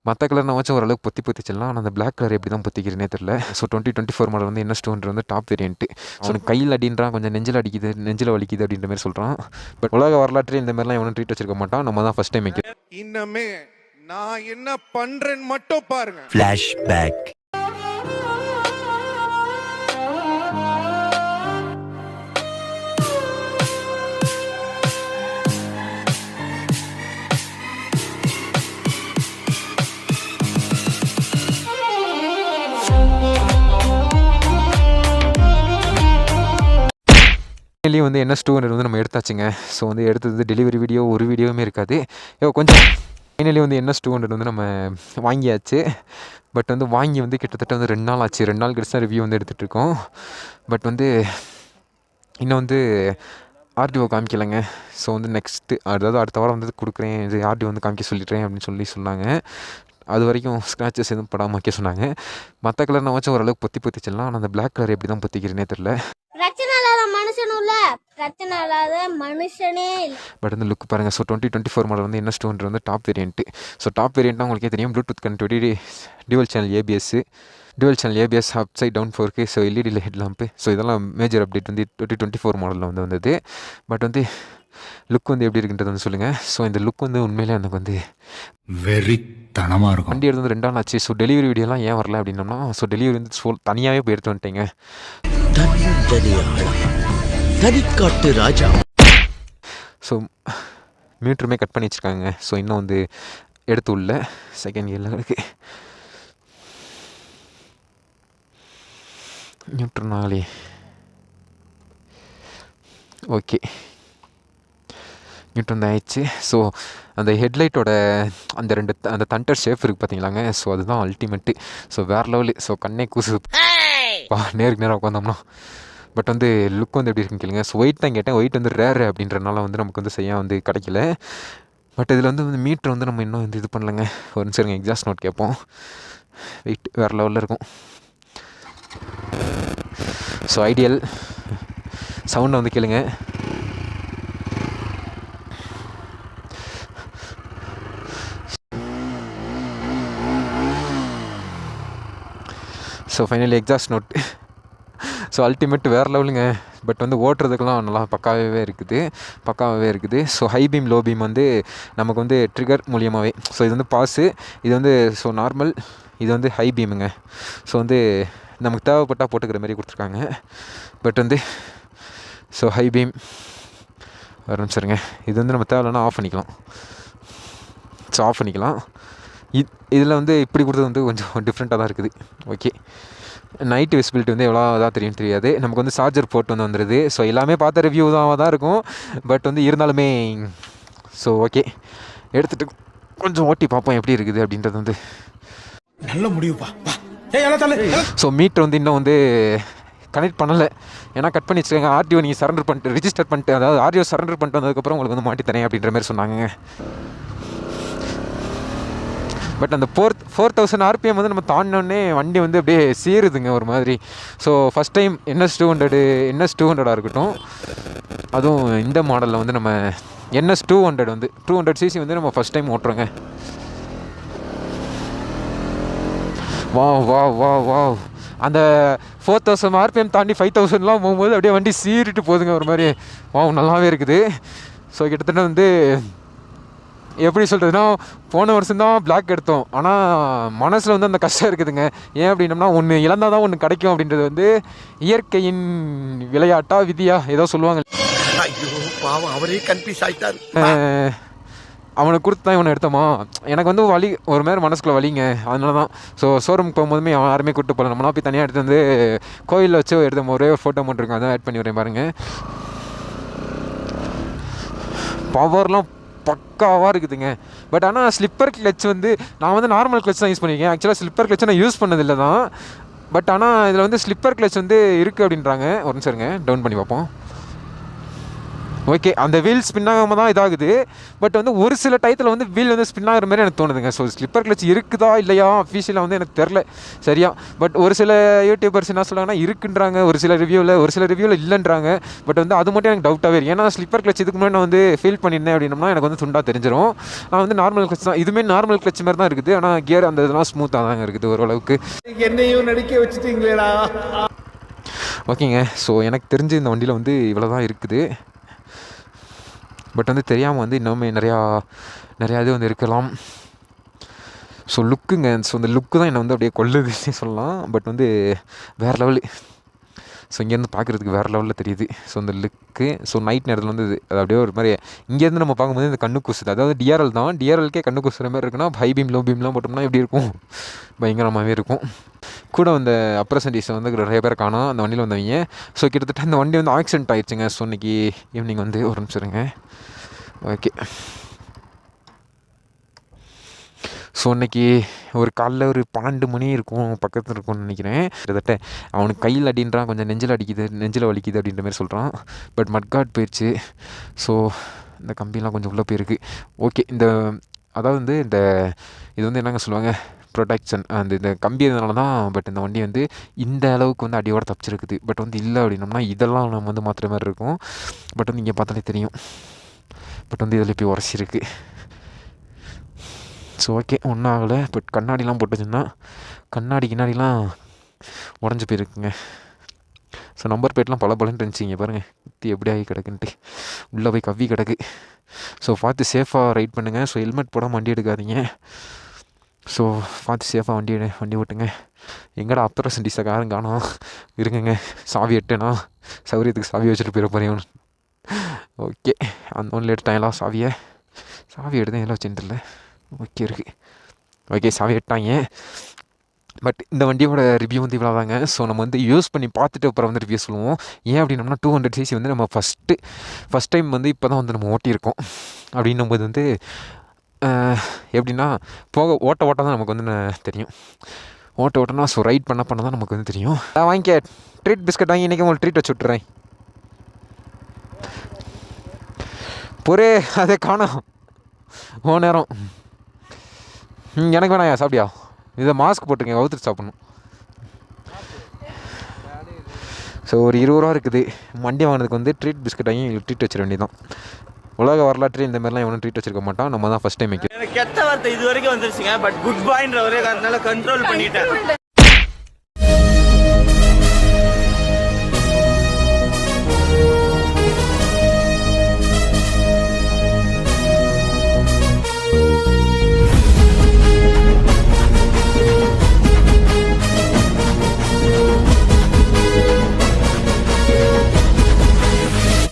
மற்ற கலர் நான் வச்சு ஓரளவுக்கு பொத்திச்சிடலாம். ஆனால் அந்த பிளாக் கலர் எப்படி தான் பொத்திக்கிறேனே தெரியல. ஸோ 2024 மாடல் வந்து NS200 வந்து டாப் வேரியன்ட்டு. ஸோ எனக்கு கையில் அடின்றான், கொஞ்சம் நெஞ்சில் அடிக்குது, நெஞ்சில் வலிக்குது அப்படின்ற மாதிரி சொல்கிறான். பட் உலக வரலாற்றில் இந்த மாதிரிலாம் எவனும் ட்ரீட் வச்சிருக்க மாட்டான். நம்ம தான் ஃபஸ்ட் டைம் வைக்கிறோம். இன்னமே நான் என்ன பண்றேன்னு மட்டும் பாருங்க. ஃப்ளாஷ்பேக். ஃபைனலி வந்து NS200 வந்து நம்ம எடுத்தாச்சுங்க. ஸோ வந்து எடுத்தது டெலிவரி வீடியோ ஒரு வீடியோவுமே இருக்காது. கொஞ்சம் ஃபைனலி வந்து NS200 வந்து நம்ம வாங்கியாச்சு. பட் வந்து வாங்கி வந்து கிட்டத்தட்ட வந்து 2 நாள் ஆச்சு. 2 நாள் கழிச்சு தான் ரிவ்யூ வந்து எடுத்துகிட்ருக்கோம். பட் வந்து இன்னும் வந்து ஆர்டிஓ காமிக்கலைங்க. ஸோ வந்து நெக்ஸ்ட்டு அதாவது அடுத்த வாரம் வந்து கொடுக்குறேன், இது ஆர்டிஓ வந்து காமிக்க சொல்லிடுறேன் அப்படின்னு சொன்னாங்க. அது வரைக்கும் ஸ்க்ராச்சஸ் எதுவும் படாமல் வைக்க சொன்னாங்க. மற்ற கலர் நான் வச்சு ஓரளவுக்கு பொத்திச்சிடலாம். ஆனால் அந்த பிளாக் கலர் எப்படி தான் பொத்திக்கிறேனே தெரில. பட் வந்து லுக் பாருங்கள். ஸோ 2024 மாடல் வந்து NS200 வந்து டாப் வேரியன்ட்டு. ஸோ டாப் வேரியன்ட்னா உங்களுக்கே தெரியும். Bluetooth connectivity, dual channel ABS, upside down 4K, so LED head lamp. So இதெல்லாம் மேஜர் அப்டேட் வந்து 2024 மாடலில் வந்து வந்தது. பட் வந்து லுக் வந்து எப்படி இருக்குன்றது வந்து சொல்லுங்கள். ஸோ இந்த லுக் வந்து உண்மையிலே எனக்கு வந்து வெறித்தனமாக இருக்கும். வண்டி எடுத்து வந்து 2 நாள் ஆச்சு. ஸோ டெலிவரி வீடியோலாம் ஏன் வரல அப்படின்னோம்னா, ஸோ டெலிவரி வந்து தனியாகவே போய் எடுத்து வந்துட்டேங்க. தனிக்காட்டு ராஜா. ஸோ மீட்டருமே கட் பண்ணி வச்சுருக்காங்க. ஸோ இன்னும் வந்து எடுத்து உள்ள செகண்ட் கியரில் இருக்குது. நியூட்ரனாலே ஓகே, நியூட்ரன் தான் ஆயிடுச்சு. ஸோ அந்த ஹெட்லைட்டோட அந்த தண்டர் ஷேப் இருக்குது பார்த்தீங்களாங்க. ஸோ அதுதான் அல்டிமேட்டு. ஸோ வேறு லெவலு. ஸோ கண்ணே கூசு நேருக்கு நேராக உட்காந்தோம்னா. பட் வந்து லுக் வந்து எப்படி இருக்குன்னு கேளுங்க. ஸோ ஒயிட் தான் கேட்டேன். ஒயிட் வந்து ரேரு அப்படின்றனால வந்து நமக்கு வந்து செய்ய வந்து கிடைக்கல. பட் இதில் வந்து மீட்ரு வந்து நம்ம இன்னும் வந்து இது பண்ணலைங்க. ஒரு நிமிஷம் எக்ஸாஸ்ட் நோட் கேட்போம். வெயிட் வேறு லெவலில் இருக்கும். ஸோ ஐடியல் சவுண்டை வந்து கேளுங்க. So finally exhaust note. So ultimate வேறு லெவலுங்க. பட் வந்து ஓட்டுறதுக்கெலாம் நல்லா பக்காவே இருக்குது. So high beam low beam வந்து நமக்கு வந்து ட்ரிகர் மூலியமாகவே. ஸோ இது வந்து பாஸு, இது வந்து ஸோ நார்மல், இது வந்து ஹை பீமுங்க. ஸோ வந்து நமக்கு தேவைப்பட்டால் போட்டுக்கிற மாதிரி கொடுத்துருக்காங்க. பட் வந்து ஸோ ஹை பீம் ஆரம்பிச்சிருங்க. இது வந்து நம்ம தேவையில்லைன்னா ஆஃப் பண்ணிக்கலாம். ஸோ ஆஃப் பண்ணிக்கலாம். இதில் வந்து இப்படி கொடுத்தது வந்து கொஞ்சம் டிஃப்ரெண்ட்டாக தான் இருக்குது. ஓகே, நைட்டு விசிபிலிட்டி வந்து எவ்வளோ தான் தெரியாது. நமக்கு வந்து சார்ஜர் போட்டு வந்து வந்துடுது. ஸோ எல்லாமே பார்த்த ரிவ்யூ தான் இருக்கும். பட் வந்து இருந்தாலுமே ஸோ ஓகே, எடுத்துகிட்டு கொஞ்சம் ஓட்டி பார்ப்போம் எப்படி இருக்குது அப்படின்றது வந்து. நல்ல முடிவுப்பா. ஸோ மீட்டர் வந்து இன்னும் வந்து கனெக்ட் பண்ணலை. ஏன்னா கட் பண்ணி வச்சுருக்காங்க. ஆர்டிஓ நீங்கள் சரண்டர் பண்ணிட்டு ரிஜிஸ்டர் பண்ணிட்டு, அதாவது ஆர்டிஓ சரண்டர் பண்ணிட்டு வந்ததுக்கப்புறம் உங்களுக்கு வந்து மாட்டி தரேன் அப்படின்ற மாதிரி சொன்னாங்க. பட் அந்த 4000 RPM வந்து நம்ம தாண்டினோடனே வண்டி வந்து அப்படியே சேருதுங்க ஒரு மாதிரி. ஸோ ஃபஸ்ட் டைம் NS200 இருக்கட்டும், அதுவும் இந்த மாடலில் வந்து நம்ம NS200 வந்து 200cc வந்து நம்ம ஃபஸ்ட் டைம் ஓட்டுறோங்க. வா அந்த 4000 RPM தாண்டி 5000லாம் போகும்போது அப்படியே வண்டி சீறிட்டு போகுதுங்க ஒரு மாதிரி. நல்லாவே இருக்குது. ஸோ கிட்டத்தட்ட வந்து எப்படி சொல்கிறதுனா, போன வருஷம் தான் பிளாக் எடுத்தோம். ஆனால் மனசில் வந்து அந்த கஷ்டம் இருக்குதுங்க. ஏன் அப்படின்னம்னா, ஒன்று இழந்தால் தான் ஒன்று கிடைக்கும் அப்படின்றது வந்து இயற்கையின் விளையாட்டா விதியா ஏதோ சொல்லுவாங்க. அவரே கன்ஃபியூஸ் ஆகிட்டார். அவனுக்கு கொடுத்து தான் இவனை எடுத்தோமா. எனக்கு வந்து வலி ஒரு மாதிரி மனசுக்குள்ளே வலிங்க. அதனால தான் ஸோ ஷோரூமுக்கு போகும்போதுமே அவன் யாருமே கூப்பிட்டு போகல. நம்மளாம் போய் தனியாக எடுத்து வந்து கோயிலில் வச்சு எடுத்த ஒரே ஒரு ஃபோட்டோ மட்டும் இருக்கும். அதான் ஆட் பண்ணி வரேன் பாருங்கள். பவர்லாம் பக்காவாக இருக்குதுங்க. பட் ஆனால் ஸ்லிப்பர் கிளச் வந்து நான் வந்து நார்மல் கிளச் தான் யூஸ் பண்ணியிருக்கேன். ஆக்சுவலாக ஸ்லிப்பர் கிளச்சை நான் யூஸ் பண்ணதில்லை தான். பட் ஆனால் இதில் வந்து ஸ்லிப்பர் கிளச் வந்து இருக்குது அப்படின்றாங்க. ஒரு நிமிஷம் இருங்க, டவுன் பண்ணி பார்ப்போம். ஓகே, அந்த வீல் ஸ்பின் ஆகாமல் தான் இதாகுது. பட் வந்து ஒரு சில டயத்தில் வந்து வீல் வந்து ஸ்பின் ஆகிற மாதிரி எனக்கு தோணுதுங்க. ஸோ ஸ்லிப்பர் கிளச் இருக்குதா இல்லையா அஃபீஷியலாக வந்து எனக்கு தெரில சரியா. பட் ஒரு சில யூடியூபர்ஸ் என்ன சொல்கிறாங்கன்னா இருக்குன்றாங்க, ஒரு சில ரிவ்யூவில் இல்லைன்றாங்க. பட் வந்து அது மட்டும் எனக்கு டவுட்டாகவே இருக்குது. ஏன்னா ஸ்லிப்பர் கிளச் இதுக்கு முன்னாடி நான் வந்து ஃபீல் பண்ணியிருந்தேன் அப்படின்னம்னா எனக்கு வந்து துண்டாக தெரிஞ்சிடும். நான் வந்து நார்மல் கிளச் தான், இதுவுமே நார்மல் கிளச் மாதிரி தான் இருக்குது. ஆனால் கியர் அந்த இதெல்லாம் ஸ்மூத்தாக தாங்க இருக்குது ஓரளவுக்கு. என்னையும் நடிக்க வச்சுட்டீங்களேடா. ஓகேங்க, ஸோ எனக்கு தெரிஞ்சு இந்த வண்டியில் வந்து இவ்வளோ தான் இருக்குது. பட் வந்து தெரியாமல் வந்து இன்னுமே நிறையா இது வந்து இருக்கலாம். ஸோ லுக்குங்க, ஸோ இந்த லுக்கு தான் என்னை வந்து அப்படியே கொல்லுதுன்னு சொல்லலாம். பட் வந்து வேறு லெவலு. ஸோ இங்கேருந்து பார்க்குறதுக்கு வேறு லெவலில் தெரியுது. ஸோ இந்த லுக்கு, ஸோ நைட் நேரத்தில் வந்து அது அப்படியே ஒரு மாதிரி இங்கேருந்து நம்ம பார்க்கும்போது இந்த கண்ணு கூசுது. அதாவது டிஆர்எல் தான், டிஆர்எல்கே கண்ணு கூசுகிற மாதிரி இருக்குன்னா ஹை பீம் லோ பீம்லாம் போட்டோம்னா எப்படி இருக்கும், பயங்கரமாகவே இருக்கும். கூட அந்த அப்ரசன்டீஸை வந்து நிறைய பேர் காணோம் அந்த வண்டியில் வந்தவங்க. ஸோ கிட்டத்தட்ட இந்த வண்டி வந்து ஆக்சிடென்ட் ஆகிடுச்சுங்க. ஸோ இன்றைக்கி ஈவினிங் வந்து ஒரு நிமிஷம் இருங்க. ஓகே, ஸோ இன்றைக்கி ஒரு காலைல ஒரு 12 மணி இருக்கும் பக்கத்தில் இருக்கும்னு நினைக்கிறேன். கிட்டத்தட்ட அவனுக்கு கையில் அடின்றான், கொஞ்சம் நெஞ்சில் வலிக்குது அப்படின்ற மாதிரி சொல்கிறான். பட் மட்காட் போயிடுச்சு. ஸோ இந்த கம்பிலாம் கொஞ்சம் உள்ளே போயிருக்கு. ஓகே, அதாவது வந்து இது வந்து என்னங்க சொல்லுவாங்க, ப்ரொடெக்ஷன் இந்த கம்பி இதனால தான். பட் இந்த வண்டி வந்து இந்த அளவுக்கு வந்து அடியோட தப்பிச்சிருக்குது. பட் வந்து இல்லை அப்படின்னோம்னா இதெல்லாம் நம்ம வந்து மாற்றுற மாதிரி இருக்கும். பட் வந்து இங்கே பார்த்தாலே தெரியும். பட் வந்து இதில் போய் உரசிருக்கு. ஸோ ஓகே, ஒன்றும் ஆகலை. பட் கண்ணாடிலாம் போட்டுச்சுன்னா கிண்ணாடிலாம் உடஞ்சி போயிருக்குங்க. ஸோ நம்பர் பிளேட்லாம் பலன்னு இருந்துச்சிங்க பாருங்கள், குத்தி எப்படி ஆகி கிடக்குன்ட்டு உள்ளே போய் கவ்வி கிடக்கு. ஸோ பார்த்து சேஃபாக ரைட் பண்ணுங்கள். ஸோ ஹெல்மெட் போடாமல் வண்டி எடுக்காதீங்க. ஸோ பார்த்து சேஃபாக வண்டி ஓட்டுங்க. எங்கடா அப்ரசன்டீஸை காரும் காணோம், இருங்க சாவி எட்டேனா சௌரியத்துக்கு சாவி வச்சுட்டு போயிட போகிறேன். ஓகே, அந்த ஒன்றில் எடுத்தாங்களா சாவி எடுத்தேன் எல்லாம் வச்சுட்டு. ஓகே இருக்குது. ஓகே, சாவி எடுத்தாங்க. பட் இந்த வண்டியோட ரிவ்யூ வந்து இவ்வளோ தாங்க. ஸோ நம்ம வந்து யூஸ் பண்ணி பார்த்துட்டு அப்புறம் வந்து ரிவ்யூ சொல்லுவோம். ஏன் அப்படின்னோம்னா 200cc வந்து நம்ம ஃபஸ்ட் டைம் வந்து இப்போ தான் வந்து நம்ம ஓட்டியிருக்கோம். அப்படின்னும்போது வந்து எப்படின்னா ஓட்ட தான் நமக்கு வந்து தெரியும். ஓட்டனா ஸோ ரைட் பண்ண தான் நமக்கு வந்து தெரியும். வாங்கிக்க ட்ரீட் பிஸ்கட் வாங்கி இன்றைக்கி உங்களுக்கு ட்ரீட் வச்சு விட்டுறேன். பொறே அதே காணோம் நேரம். எனக்கு வேணாயா, சாப்பிட்டியா? இதை மாஸ்க் போட்டுருக்கேன், அவுத்துட்டு சாப்பிட்ணும். ஸோ ஒரு 20 ரூபா இருக்குது. வண்டி வாங்கினதுக்கு வந்து ட்ரீட் பிஸ்கட் வாங்கி எங்களுக்கு ட்ரீட் வச்சிட வேண்டியதான். உலக வரலாற்று இந்த மாதிரிலாம் எவனும் ட்ரீட் வச்சிருக்க மாட்டான். நம்ம தான் ஃபஸ்ட் டைம் வைக்கிறோம். எனக்கு கெட்ட வார்த்தை இது வரைக்கும் வந்துருச்சுங்க. பட் குட் பாய்ன்ற ஒரே காரணத்தால கண்ட்ரோல் பண்ணிட்டேன்.